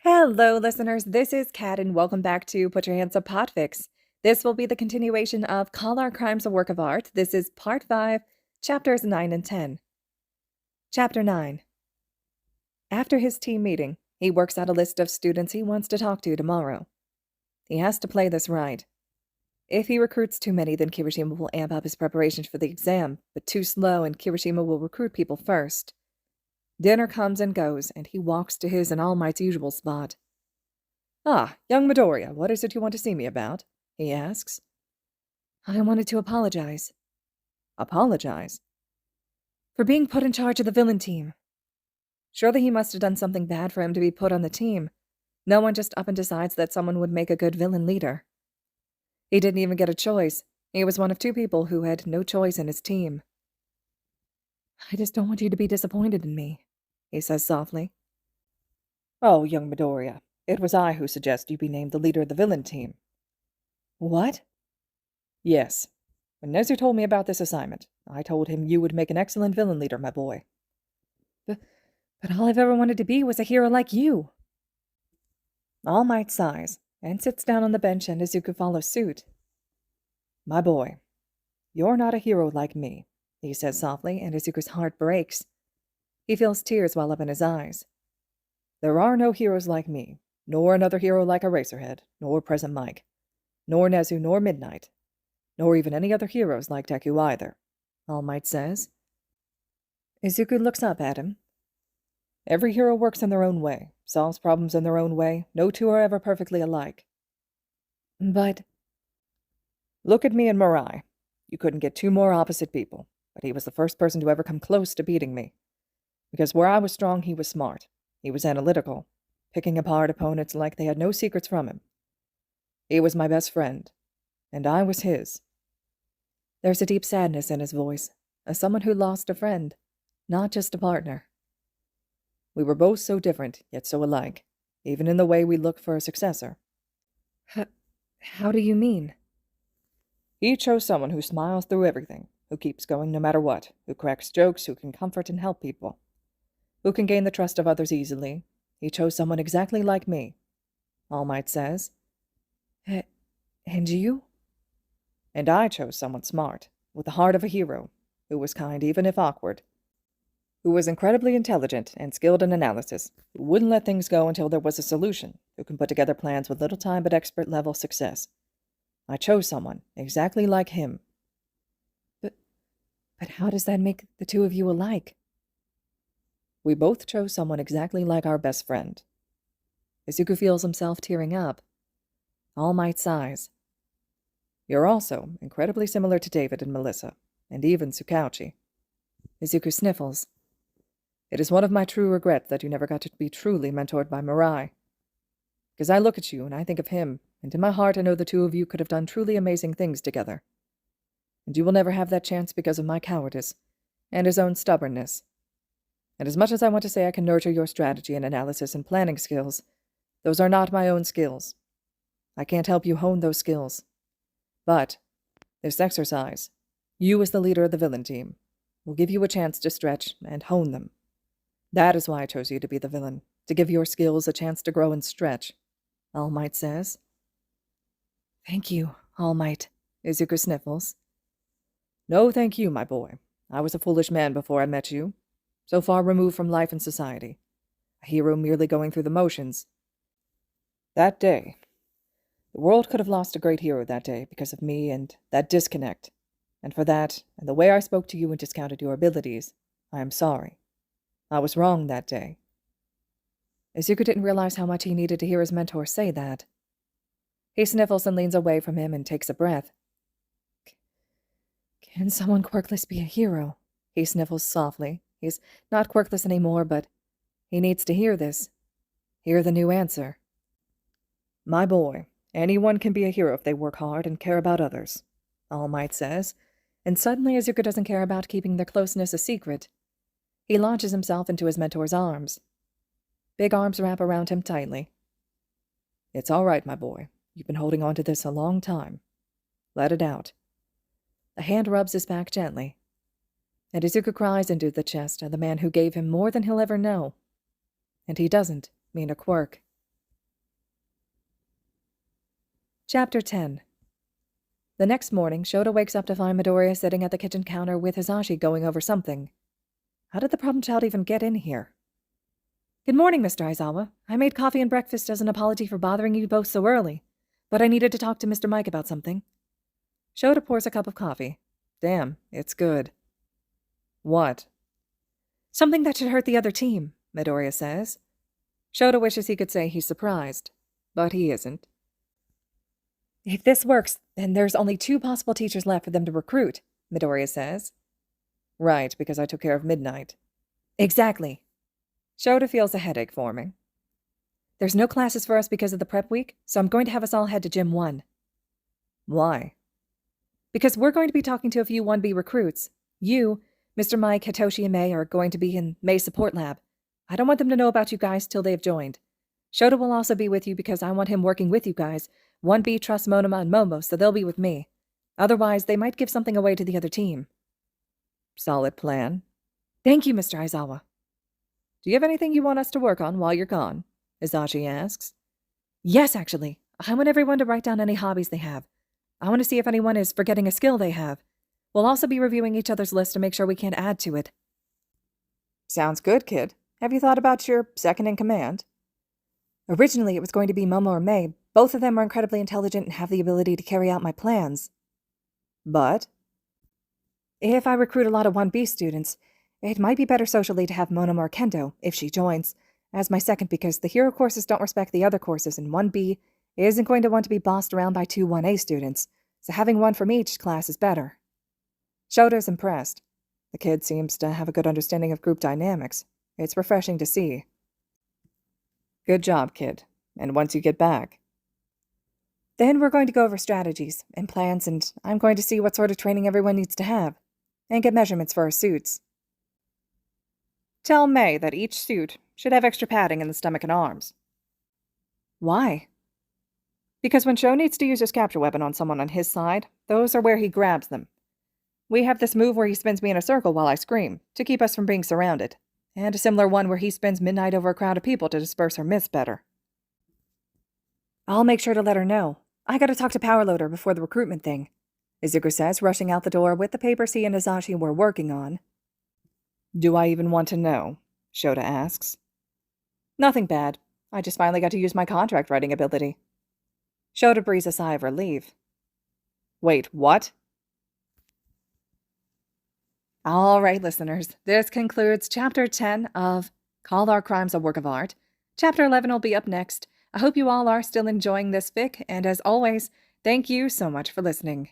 Hello, listeners. This is Kat, and welcome back to Put Your Hands Up Podfics. This will be the continuation of Call Our Crimes a Work of Art. This is Part 5, Chapters 9 and 10. Chapter 9. After his team meeting, he works out a list of students he wants to talk to tomorrow. He has to play this right. If he recruits too many, then Kirishima will amp up his preparations for the exam, but too slow, and Kirishima will recruit people first. Dinner comes and goes, and he walks to his and All Might's usual spot. "Ah, young Midoriya, what is it you want to see me about?" he asks. "I wanted to apologize." "Apologize?" "For being put in charge of the villain team." Surely he must have done something bad for him to be put on the team. No one just up and decides that someone would make a good villain leader. He didn't even get a choice. He was one of two people who had no choice in his team. "I just don't want you to be disappointed in me," he says softly. "Oh, young Midoriya, it was I who suggested you be named the leader of the villain team." "What?" "Yes. When Nezu told me about this assignment, I told him you would make an excellent villain leader, my boy." But all I've ever wanted to be was a hero like you." All Might sighs and sits down on the bench, and Izuku follows suit. "My boy, you're not a hero like me," he says softly, and Izuku's heart breaks. He feels tears well up in his eyes. "There are no heroes like me, nor another hero like Eraserhead, nor Present Mike, nor Nezu, nor Midnight, nor even any other heroes like Deku either," All Might says. Izuku looks up at him. "Every hero works in their own way, solves problems in their own way. No two are ever perfectly alike." "But—" "Look at me and Mirai. You couldn't get two more opposite people, but he was the first person to ever come close to beating me. Because where I was strong, he was smart. He was analytical, picking apart opponents like they had no secrets from him. He was my best friend, and I was his." There's a deep sadness in his voice, as someone who lost a friend, not just a partner. "We were both so different, yet so alike, even in the way we looked for a successor." How do you mean?" "He chose someone who smiles through everything, who keeps going no matter what, who cracks jokes, who can comfort and help people, who can gain the trust of others easily. He chose someone exactly like me," All Might says. And you?" "And I chose someone smart, with the heart of a hero, who was kind even if awkward, who was incredibly intelligent and skilled in analysis, who wouldn't let things go until there was a solution, who can put together plans with little time but expert-level success. I chose someone exactly like him." But how does that make the two of you alike?" "We both chose someone exactly like our best friend." Izuku feels himself tearing up. All Might sighs. "You're also incredibly similar to David and Melissa, and even Tsukauchi." Izuku sniffles. "It is one of my true regrets that you never got to be truly mentored by Mirai. Because I look at you and I think of him, and in my heart I know the two of you could have done truly amazing things together. And you will never have that chance because of my cowardice and his own stubbornness. And as much as I want to say I can nurture your strategy and analysis and planning skills, those are not my own skills. I can't help you hone those skills. But this exercise, you as the leader of the villain team, will give you a chance to stretch and hone them. That is why I chose you to be the villain, to give your skills a chance to grow and stretch," All Might says. "Thank you, All Might," Izuku sniffles. "No, thank you, my boy. I was a foolish man before I met you, so far removed from life and society, a hero merely going through the motions. That day, the world could have lost a great hero that day because of me and that disconnect, and for that, and the way I spoke to you and discounted your abilities, I am sorry. I was wrong that day." Izuku didn't realize how much he needed to hear his mentor say that. He sniffles and leans away from him and takes a breath. "Can someone quirkless be a hero?" He sniffles softly. He's not quirkless anymore, but he needs to hear this. Hear the new answer. "My boy, anyone can be a hero if they work hard and care about others," All Might says, and suddenly Izuku doesn't care about keeping their closeness a secret. He launches himself into his mentor's arms. Big arms wrap around him tightly. "It's all right, my boy. You've been holding on to this a long time. Let it out." A hand rubs his back gently, and Izuku cries into the chest of the man who gave him more than he'll ever know. And he doesn't mean a quirk. Chapter 10. The next morning, Shota wakes up to find Midoriya sitting at the kitchen counter with Hisashi going over something. How did the problem child even get in here? Good morning, Mr. Aizawa. I made coffee and breakfast as an apology for bothering you both so early, but I needed to talk to Mr. Mike about something. Shota pours a cup of coffee. Damn, it's good. What? Something that should hurt the other team, Midoriya says. Shota wishes he could say he's surprised, but he isn't. If this works, then there's only 2 possible teachers left for them to recruit, Midoriya says. Right, because I took care of Midnight. Exactly. Shota feels a headache forming. There's no classes for us because of the prep week, so I'm going to have us all head to Gym 1. Why? Because we're going to be talking to a few 1B recruits. You, Mr. Mike, Hitoshi, and May are going to be in May's support lab. I don't want them to know about you guys till they've joined. Shota will also be with you because I want him working with you guys. 1B trusts Monoma and Momo, so they'll be with me. Otherwise, they might give something away to the other team. Solid plan. Thank you, Mr. Aizawa. Do you have anything you want us to work on while you're gone? Hisashi asks. Yes, actually. I want everyone to write down any hobbies they have. I want to see if anyone is forgetting a skill they have. We'll also be reviewing each other's list to make sure we can't add to it. Sounds good, kid. Have you thought about your second in command? Originally, it was going to be Momo or May. Both of them are incredibly intelligent and have the ability to carry out my plans. But if I recruit a lot of 1B students, it might be better socially to have Monoma or Kendo, if she joins, as my second because the hero courses don't respect the other courses and 1B isn't going to want to be bossed around by 2 1A students, so having one from each class is better. Shota's impressed. The kid seems to have a good understanding of group dynamics. It's refreshing to see. Good job, kid. And once you get back, then we're going to go over strategies and plans, and I'm going to see what sort of training everyone needs to have, and get measurements for our suits. Tell May that each suit should have extra padding in the stomach and arms. Why? Because when Sho needs to use his capture weapon on someone on his side, those are where he grabs them. We have this move where he spins me in a circle while I scream, to keep us from being surrounded, and a similar one where he spins Midnight over a crowd of people to disperse her myths better. I'll make sure to let her know. I gotta talk to Powerloader before the recruitment thing, Izuku says, rushing out the door with the papers he and Hisashi were working on. Do I even want to know? Shota asks. Nothing bad. I just finally got to use my contract writing ability. Shota breathes a sigh of relief. Wait, what? All right, listeners, this concludes Chapter 10 of Call Our Crimes a Work of Art. Chapter 11 will be up next. I hope you all are still enjoying this fic, and as always, thank you so much for listening.